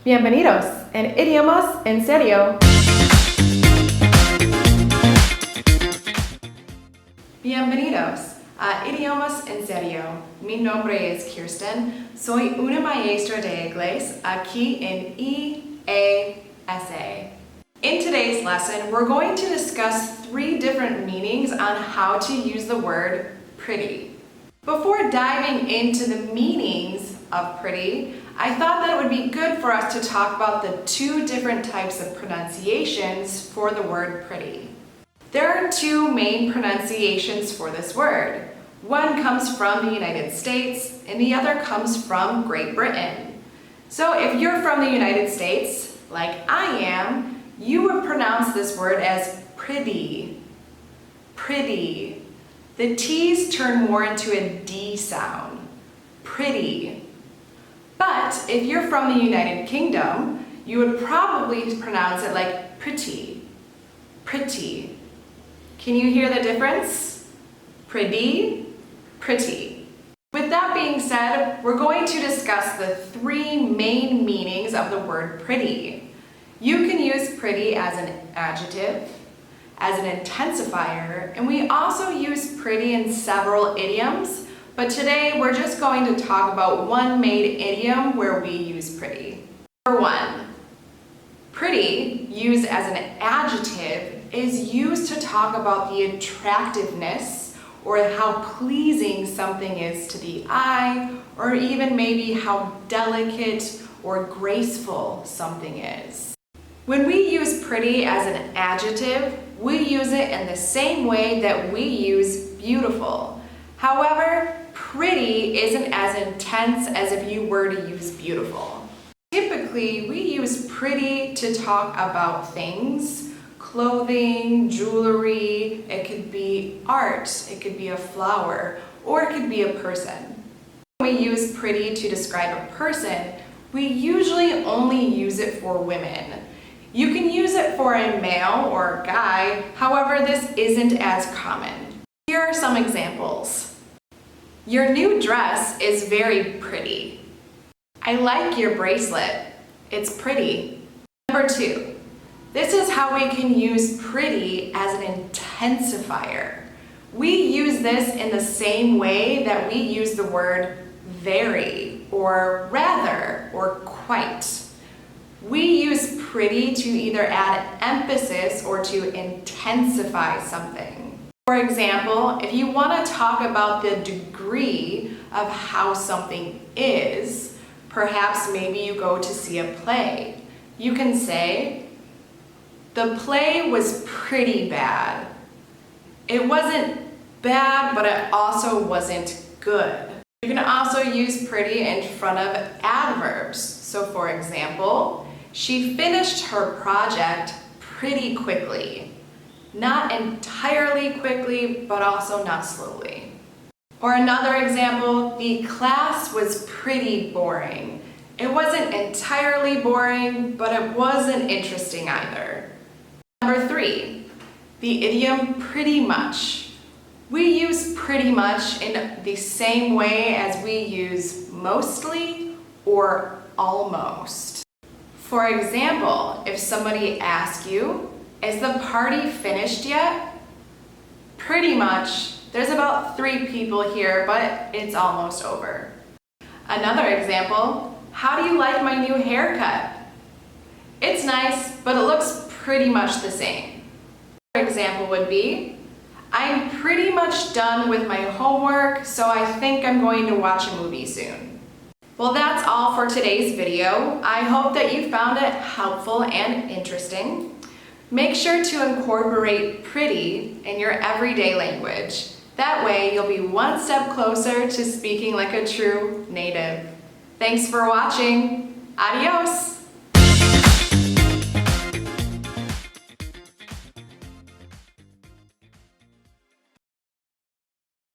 Bienvenidos en Idiomas en Serio. Bienvenidos a Idiomas en Serio. Mi nombre es Kiersten. Soy una maestra de inglés aquí en IES. In today's lesson, we're going to discuss 3 different meanings on how to use the word pretty. Before diving into the meanings of pretty, I thought that it would be good for us to talk about the 2 different types of pronunciations for the word pretty. There are 2 main pronunciations for this word. One comes from the United States and the other comes from Great Britain. So if you're from the United States, like I am, you would pronounce this word as pretty. Pretty. The T's turn more into a D sound. Pretty. But if you're from the United Kingdom, you would probably pronounce it like pretty. Pretty. Can you hear the difference? Pretty, pretty. With that being said, we're going to discuss the 3 main meanings of the word pretty. You can use pretty as an adjective, as an intensifier, and we also use pretty in several idioms, but today we're just going to talk about one main idiom where we use pretty. Number 1, pretty, used as an adjective, is used to talk about the attractiveness or how pleasing something is to the eye, or even maybe how delicate or graceful something is. When we use pretty as an adjective, we use it in the same way that we use beautiful. However, pretty isn't as intense as if you were to use beautiful. Typically, we use pretty to talk about things, clothing, jewelry, it could be art, it could be a flower, or it could be a person. When we use pretty to describe a person, we usually only use it for women. You can use it for a male or guy, however, this isn't as common. Here are some examples. Your new dress is very pretty. I like your bracelet. It's pretty. Number 2, this is how we can use pretty as an intensifier. We use this in the same way that we use the word very, or rather, or quite. We use pretty to either add emphasis or to intensify something. For example, if you want to talk about the degree of how something is, perhaps maybe you go to see a play. You can say, the play was pretty bad. It wasn't bad, but it also wasn't good. You can also use pretty in front of adverbs. So for example, she finished her project pretty quickly. Not entirely quickly, but also not slowly. Or another example, the class was pretty boring. It wasn't entirely boring, but it wasn't interesting either. Number 3, the idiom pretty much. We use pretty much in the same way as we use mostly or almost. For example, if somebody asks you, is the party finished yet? Pretty much. There's about 3 people here, but it's almost over. Another example, how do you like my new haircut? It's nice, but it looks pretty much the same. Another example would be, I'm pretty much done with my homework, so I think I'm going to watch a movie soon. Well, that's all for today's video. I hope that you found it helpful and interesting. Make sure to incorporate pretty in your everyday language. That way, you'll be one step closer to speaking like a true native. Thanks for watching. Adios!